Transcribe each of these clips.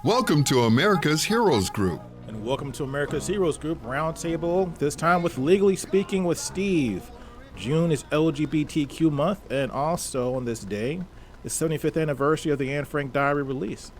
Welcome to America's Heroes Group. And welcome to America's Heroes Group Roundtable, this time with Legally Speaking with Steve. June is LGBTQ month, and also on this day, the 75th anniversary of the Anne Frank diary release.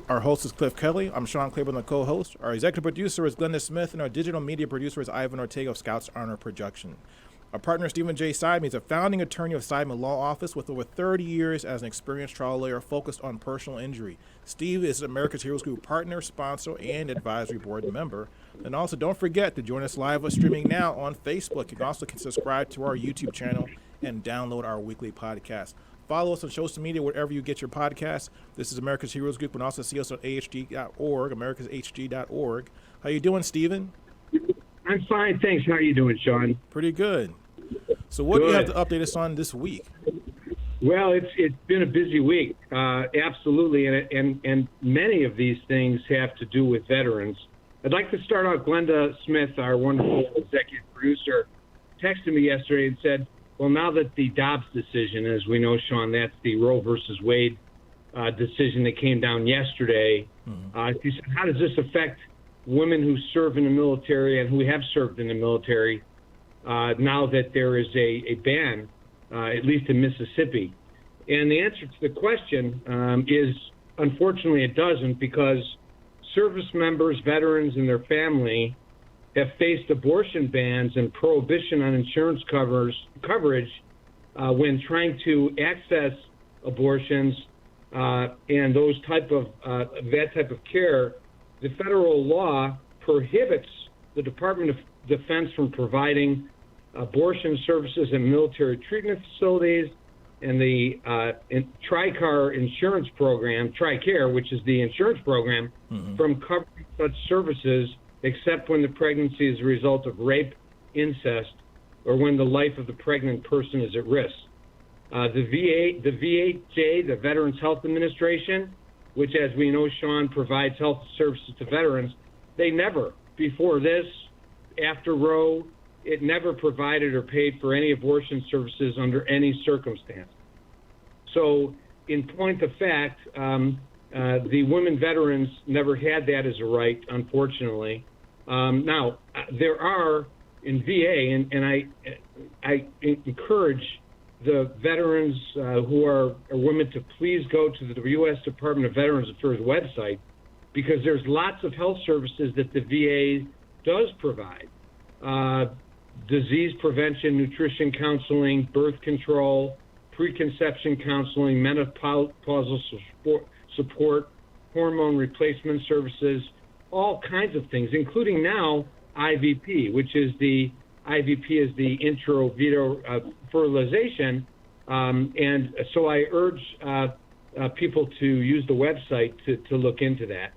Our host is Kelley. I'm Sean Claiborne, the co-host. Our executive producer is Glenda Smith, and our digital media producer is Ivan Ortega of Scouts Honor Production. Our partner, Stephen J. Seidman, is a founding attorney of Seidman Law Office with over 30 years as an experienced trial lawyer focused on personal injury. Steve is America's Heroes Group partner, sponsor, and advisory board member. And also, don't forget to join us live or streaming now on Facebook. You can also subscribe to our YouTube channel and download our weekly podcast. Follow us on social media wherever you get your podcasts. This is America's Heroes Group, and also see us on ahg.org, americashg.org. How you doing, Stephen? I'm fine, thanks. How are you doing, Sean? Pretty good. So what do you have to update us on this week? Well, it's been a busy week, absolutely, and many of these things have to do with veterans. I'd like to start out. Glenda Smith, our wonderful executive producer, texted me yesterday and said, well, now that the Dobbs decision, as we know, Sean, that's the Roe versus Wade decision that came down yesterday, she said, how does this affect women who serve in the military and who have served in the military now that there is a ban, at least in Mississippi? And the answer to the question is, unfortunately, it doesn't, because service members, veterans, and their family have faced abortion bans and prohibition on insurance coverage when trying to access abortions and those that type of care. The federal law prohibits the Department of Defense from providing abortion services in military treatment facilities, and the TRICARE insurance program, TRICARE, which is the insurance program, from covering such services except when the pregnancy is a result of rape, incest, or when the life of the pregnant person is at risk. The VHA, the Veterans Health Administration, which, as we know, Sean, provides health services to veterans, they never, before this, after Roe, it never provided or paid for any abortion services under any circumstance. So, in point of fact, the women veterans never had that as a right, unfortunately. Now, there are, in VA, and I encourage the veterans who are women to please go to the U.S. Department of Veterans Affairs website, because there's lots of health services that the VA does provide. Disease prevention, nutrition counseling, birth control, preconception counseling, menopausal support, hormone replacement services, all kinds of things, including now IVP, which is the intravitreal fertilization. And so I urge people to use the website to look into that.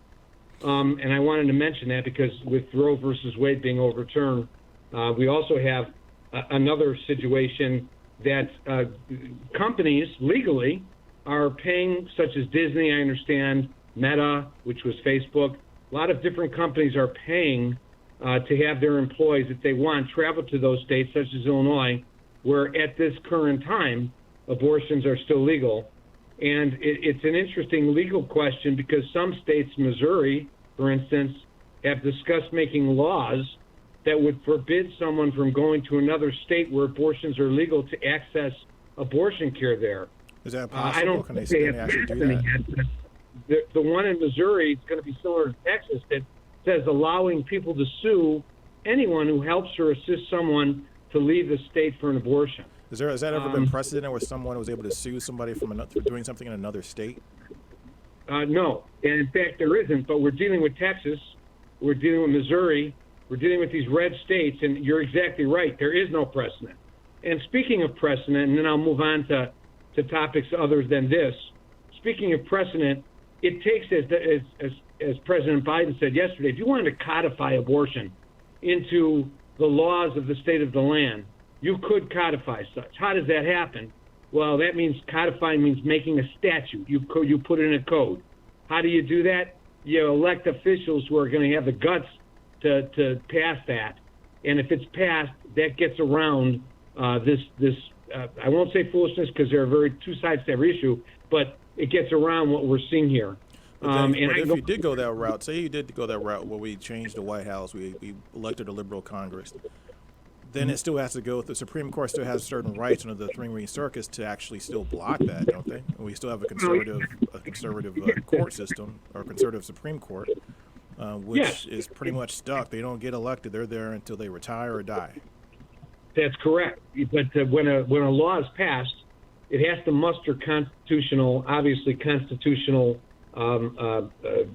And I wanted to mention that because with Roe versus Wade being overturned, we also have another situation that companies legally are paying, such as Disney, I understand, Meta, which was Facebook. A lot of different companies are paying to have their employees, if they want, travel to those states, such as Illinois, where at this current time, abortions are still legal. And it's an interesting legal question because some states, Missouri, for instance, have discussed making laws that would forbid someone from going to another state where abortions are legal to access abortion care there. Is that possible? I don't Can they actually do that? The one in Missouri is going to be similar to Texas that says allowing people to sue anyone who helps or assists someone to leave the state for an abortion. Has that ever been precedent where someone was able to sue somebody for doing something in another state? No. And in fact, there isn't. But we're dealing with Texas. We're dealing with Missouri. We're dealing with these red states. And you're exactly right. There is no precedent. And speaking of precedent, and then I'll move on to topics other than this. Speaking of precedent, it takes, as President Biden said yesterday, if you wanted to codify abortion into the laws of the state of the land, you could codify such. How does that happen? Well, that means codifying means making a statute. You put it in a code. How do you do that? You elect officials who are going to have the guts to pass that. And if it's passed, that gets around this I won't say foolishness because there are two sides to every issue, but it gets around what we're seeing here. But if you did go that route, say you did go that route where we changed the White House, we elected a liberal Congress, then it still has to go. The Supreme Court still has certain rights under the Three-Ring Circus to actually still block that, don't they? And we still have a conservative court system, or conservative Supreme Court, which is pretty much stuck. They don't get elected; they're there until they retire or die. That's correct. But when a law is passed, it has to muster constitutional. Obviously, constitutional. It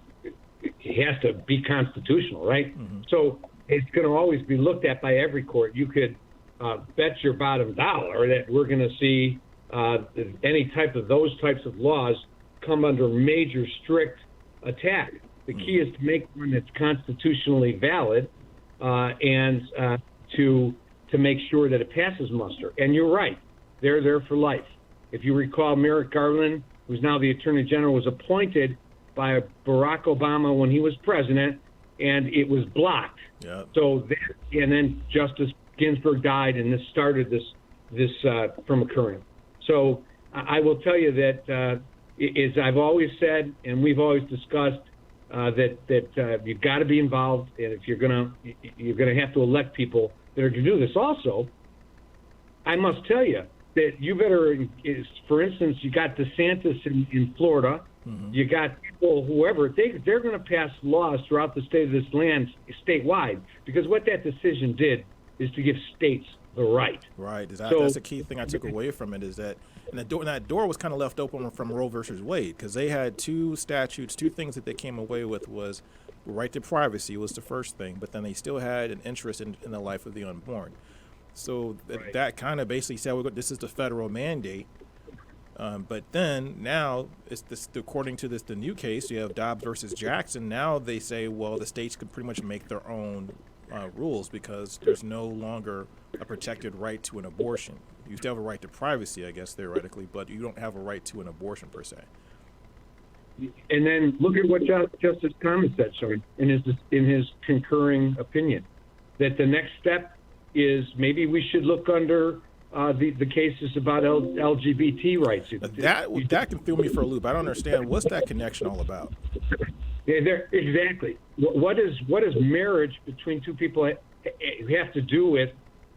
has to be constitutional, right? Mm-hmm. So it's going to always be looked at by every court. You could bet your bottom dollar that we're going to see any type of those types of laws come under major strict attack. The key is to make one that's constitutionally valid and to make sure that it passes muster. And you're right, they're there for life. If you recall, Merrick Garland, who's now the Attorney General, was appointed by Barack Obama when he was president, and it was blocked. Yep. So, and then Justice Ginsburg died, and this started this from occurring. So I will tell you that, as I've always said, and we've always discussed, that you've got to be involved, and if you're gonna have to elect people that are going to do this. Also, I must tell you that you better, for instance, you got DeSantis in Florida. Mm-hmm. You got people, whoever, they're going to pass laws throughout the state of this land statewide, because what that decision did is to give states the right. Right. That's the key thing I took away from it, is that, and that door was kind of left open from Roe versus Wade, because they had two things that they came away with was right to privacy was the first thing, but then they still had an interest in the life of the unborn. So that kind of basically said, this is the federal mandate. But then now, according to the new case, you have Dobbs versus Jackson. Now they say, well, the states could pretty much make their own rules because there's no longer a protected right to an abortion. You still have a right to privacy, I guess, theoretically, but you don't have a right to an abortion per se. And then look at what Justice Thomas said, in his concurring opinion, that the next step is maybe we should look under the cases about LGBT rights. That can throw me for a loop. I don't understand. What's that connection all about? Yeah, exactly. What is marriage between two people have to do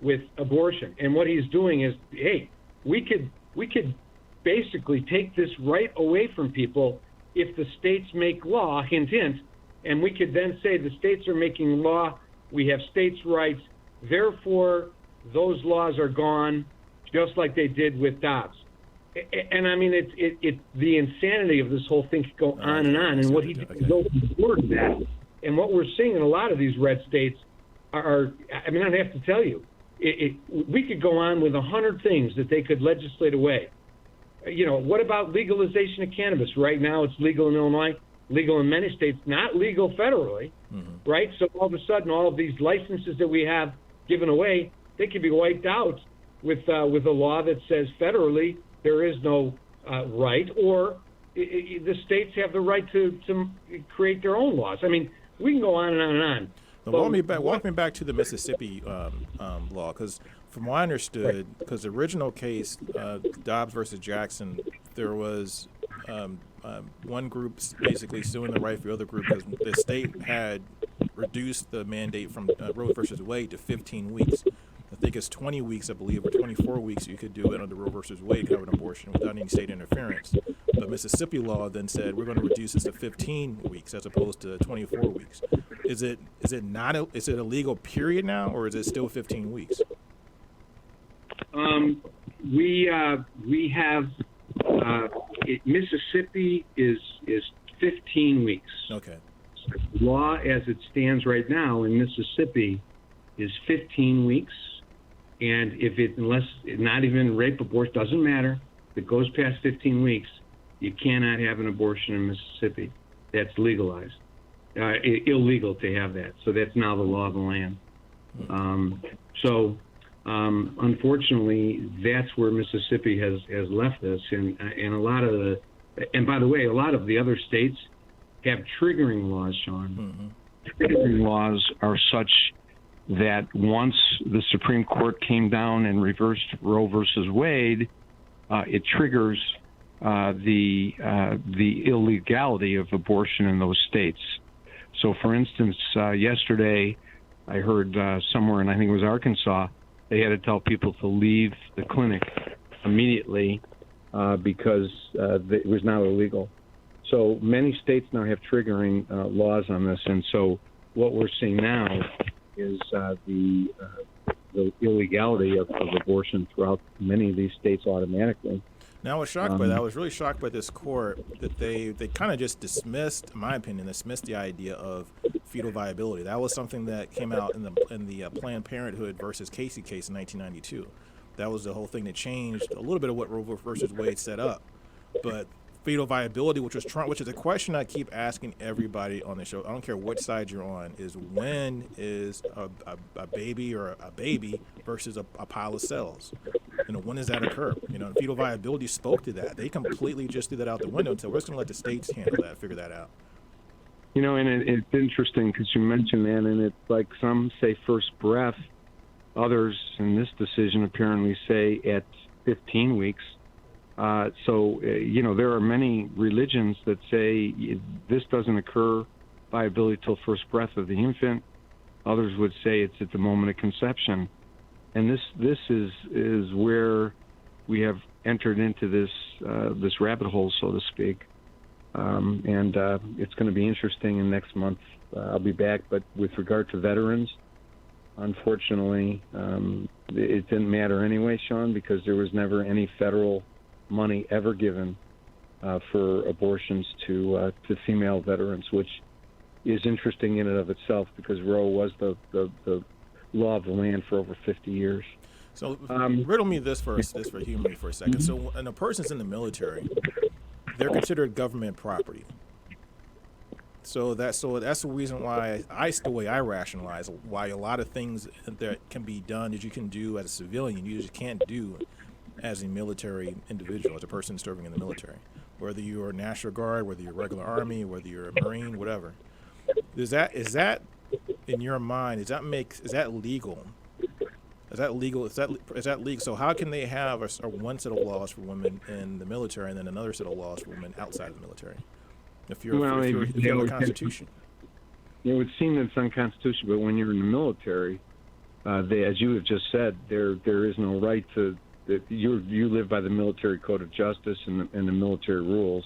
with abortion? And what he's doing is, hey, we could basically take this right away from people if the states make law, hint, hint, and we could then say the states are making law, we have states' rights, therefore those laws are gone, just like they did with Dobbs. And I mean, it's the insanity of this whole thing could go on and on. And what he did go toward that. And what we're seeing in a lot of these red states are, I mean, I don't have to tell you, we could go on with 100 things that they could legislate away. You know, what about legalization of cannabis? Right now it's legal in Illinois, legal in many states, not legal federally, right? So all of a sudden, all of these licenses that we have given away, they could be wiped out with a law that says federally there is no right, or the states have the right to create their own laws. I mean, we can go on and on and on. Walk me back to the Mississippi law, because from what I understood, because the original case, Dobbs versus Jackson, there was one group basically suing the right for the other group because the state had reduced the mandate from Roe versus Wade to 15 weeks. I think it's 20 weeks, I believe, or 24 weeks you could do it under Roe versus Wade, have an abortion without any state interference. But Mississippi law then said we're going to reduce this to 15 weeks as opposed to 24 weeks. Is it a legal period now, or is it still 15 weeks? We have Mississippi is 15 weeks. Okay. Law as it stands right now in Mississippi is 15 weeks, and unless not even rape, abortion, doesn't matter. If it goes past 15 weeks, you cannot have an abortion in Mississippi. That's legalized. Illegal to have that. So that's now the law of the land. Unfortunately, that's where Mississippi has left us, and a lot of and by the way, a lot of the other states have triggering laws, Sean. Mm-hmm. Triggering laws are such that once the Supreme Court came down and reversed Roe versus Wade, it triggers the illegality of abortion in those states. So, for instance, yesterday I heard somewhere, and I think it was Arkansas, they had to tell people to leave the clinic immediately because it was now illegal. So many states now have triggering laws on this, and so what we're seeing now is the illegality of abortion throughout many of these states automatically. Now, I was shocked by that. I was really shocked by this court that they kind of just dismissed, in my opinion, the idea of fetal viability. That was something that came out in the Planned Parenthood versus Casey case in 1992. That was the whole thing that changed a little bit of what Roe versus Wade set up. But fetal viability, which is a question I keep asking everybody on the show, I don't care what side you're on, is when is a baby or a baby versus a pile of cells? When does that occur? Fetal viability spoke to that. They completely just threw that out the window and said, we're just going to let the states handle that, figure that out. And it's interesting because you mentioned that, and it's like some say first breath, others in this decision apparently say at 15 weeks. So there are many religions that say this doesn't occur viability till first breath of the infant. Others would say it's at the moment of conception. And this is where we have entered into this rabbit hole, so to speak. And it's going to be interesting. And next month I'll be back. But with regard to veterans, unfortunately, it didn't matter anyway, Sean, because there was never any federal money ever given for abortions to female veterans, which is interesting in and of itself because Roe was the law of the land for over 50 years. So riddle me this for humor for a second. So when a person's in the military, they're considered government property. So that's the reason why the way I rationalize why a lot of things that can be done that you can do as a civilian, you just can't do as a military individual, as a person serving in the military, whether you're a National Guard, whether you're regular Army, whether you're a Marine, whatever. Is that in your mind? Is that legal? Is that legal? Is that legal? So how can they have one set of laws for women in the military and then another set of laws for women outside of the military? If you have a constitution, it would seem that it's unconstitutional. But when you're in the military, as you have just said, there is no right to. You live by the military code of justice and the military rules.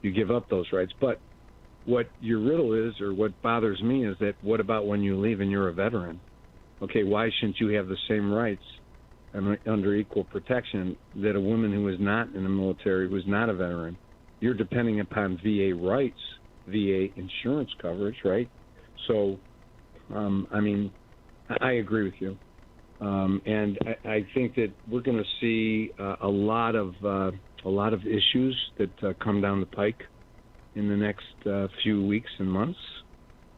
You give up those rights. But what your riddle is, or what bothers me, is that what about when you leave and you're a veteran? Okay, why shouldn't you have the same rights under equal protection that a woman who is not in the military, who is not a veteran? You're depending upon VA rights, VA insurance coverage, right? So, I agree with you. And I think that we're going to see a lot of issues that come down the pike in the next few weeks and months,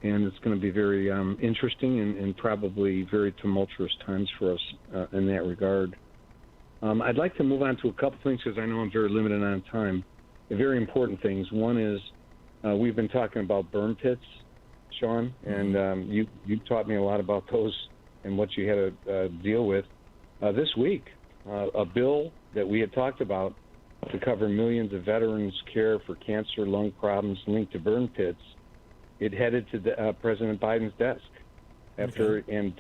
and it's going to be very interesting and probably very tumultuous times for us in that regard. I'd like to move on to a couple things because I know I'm very limited on time. Very important things. One is we've been talking about burn pits, Sean, and you taught me a lot about those and what you had to deal with. This week, a bill that we had talked about to cover millions of veterans' care for cancer, lung problems linked to burn pits, it headed to President Biden's desk after, and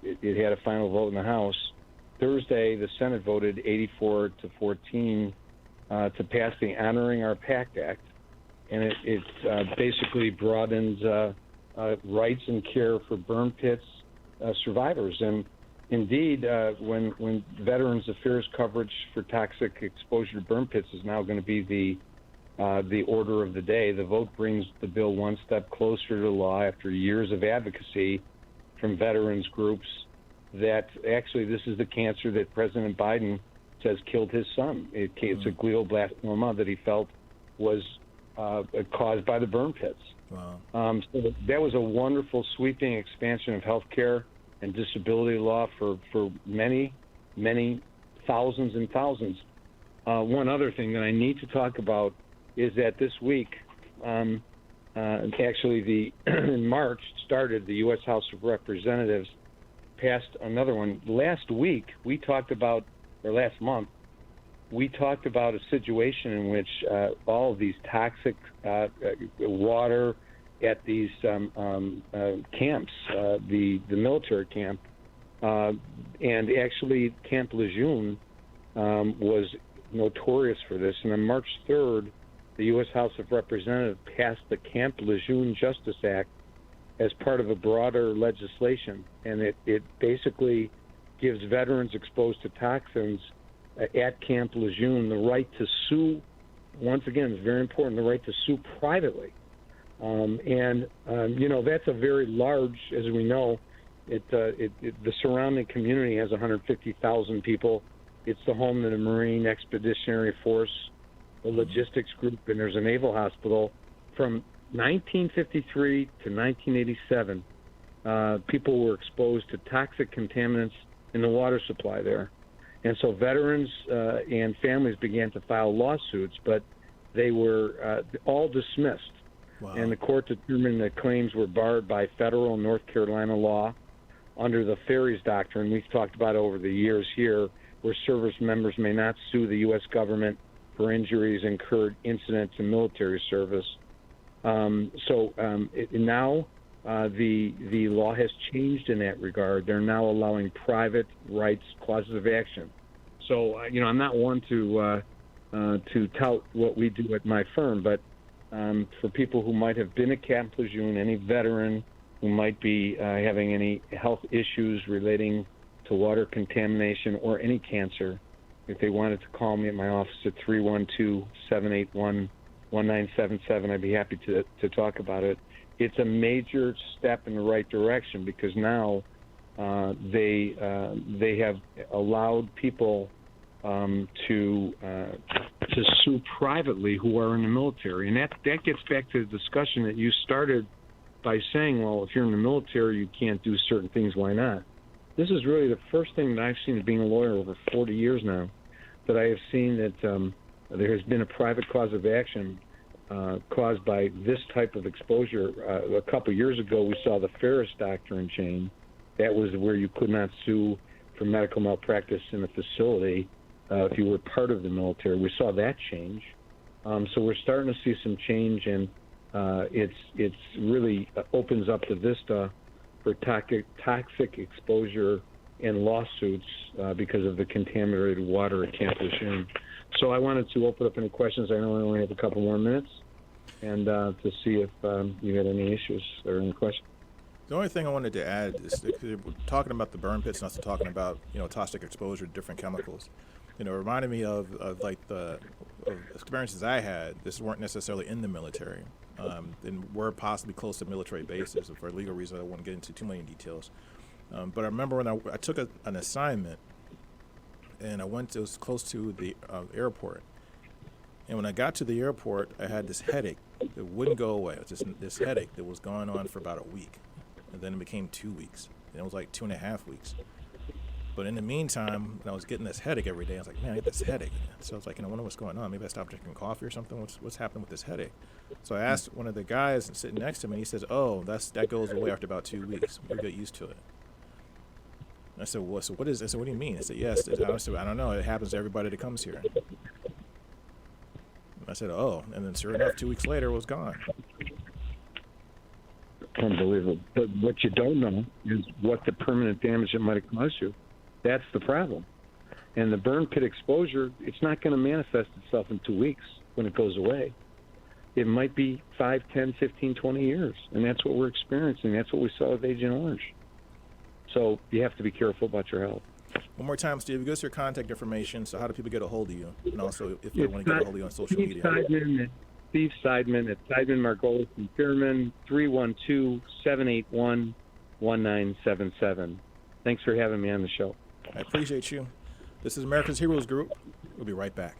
it had a final vote in the House. Thursday, the Senate voted 84-14 to pass the Honoring Our Pact Act, and it basically broadens rights and care for burn pits survivors. And indeed, when Veterans Affairs coverage for toxic exposure to burn pits is now going to be the order of the day, the vote brings the bill one step closer to law after years of advocacy from veterans groups that actually this is the cancer that President Biden says killed his son. It's a glioblastoma that he felt was caused by the burn pits. Wow. So that was a wonderful sweeping expansion of health care and disability law for many, many thousands and thousands. One other thing that I need to talk about is that this week, actually in March started, the U.S. House of Representatives passed another one. Last week, we talked about, or last month, we talked about a situation in which all of these toxic water at these camps, the military camp, and actually Camp Lejeune was notorious for this. And on March 3rd, the U.S. House of Representatives passed the Camp Lejeune Justice Act as part of a broader legislation, and it basically gives veterans exposed to toxins at Camp Lejeune the right to sue. Once again, it's very important, the right to sue privately. That's a very large, as we know, the surrounding community has 150,000 people. It's the home of the Marine Expeditionary Force, the logistics group, and there's a naval hospital. From 1953 to 1987, people were exposed to toxic contaminants in the water supply there. And so veterans and families began to file lawsuits, but they were all dismissed. Wow. And the court determined that claims were barred by federal and North Carolina law under the Ferries Doctrine. We've talked about over the years here, where service members may not sue the U.S. government for injuries incurred incidents in military service. Now the law has changed in that regard. They're now allowing private rights causes of action. So I'm not one to tout what we do at my firm, but for people who might have been at Camp Lejeune, any veteran who might be having any health issues relating to water contamination or any cancer, if they wanted to call me at my office at 312-781-1977, I'd be happy to talk about it. It's a major step in the right direction because now they have allowed people to sue privately who are in the military. And that gets back to the discussion that you started by saying, well, if you're in the military, you can't do certain things. Why not? This is really the first thing that I've seen, being a lawyer over 40 years now, that I have seen that there has been a private cause of action caused by this type of exposure. A couple years ago, we saw the Ferris Doctrine change. That was where you could not sue for medical malpractice in a facility if you were part of the military. We saw that change. So we're starting to see some change, and it's really opens up the vista for toxic exposure and lawsuits because of the contaminated water at Camp Lejeune. So I wanted to open up any questions. I know I only have a couple more minutes, and to see if you had any issues or any questions. The only thing I wanted to add is that we're talking about the burn pits and also talking about toxic exposure to different chemicals. It reminded me of experiences I had. This weren't necessarily in the military, and were possibly close to military bases. And for legal reasons, I won't get into too many details. But I remember when I took an assignment, and it was close to the airport. And when I got to the airport, I had this headache that wouldn't go away. It was just this headache that was going on for about a week. And then it became 2 weeks. And it was like 2.5 weeks. But in the meantime, when I was getting this headache every day, I was like, man, I get this headache. So I was like, I wonder what's going on. Maybe I stopped drinking coffee or something. What's happening with this headache? So I asked one of the guys sitting next to me, and he says, oh, that goes away after about 2 weeks. We get used to it. I said, well, so what is this? I said, what do you mean? I said, yes. I said, I don't know. It happens to everybody that comes here. I said, oh. And then sure enough, 2 weeks later, it was gone. Unbelievable. But what you don't know is what the permanent damage it might have caused you. That's the problem. And the burn pit exposure, it's not going to manifest itself in 2 weeks when it goes away. It might be 5, 10, 15, 20 years. And that's what we're experiencing. That's what we saw with Agent Orange. So you have to be careful about your health. One more time, Steve, give us your contact information. So how do people get a hold of you? And also if they want to get a hold of you on social media. Steve Seidman at Seidman, Margolis, and Thurman, 312-781-1977. Thanks for having me on the show. I appreciate you. This is America's Heroes Group. We'll be right back.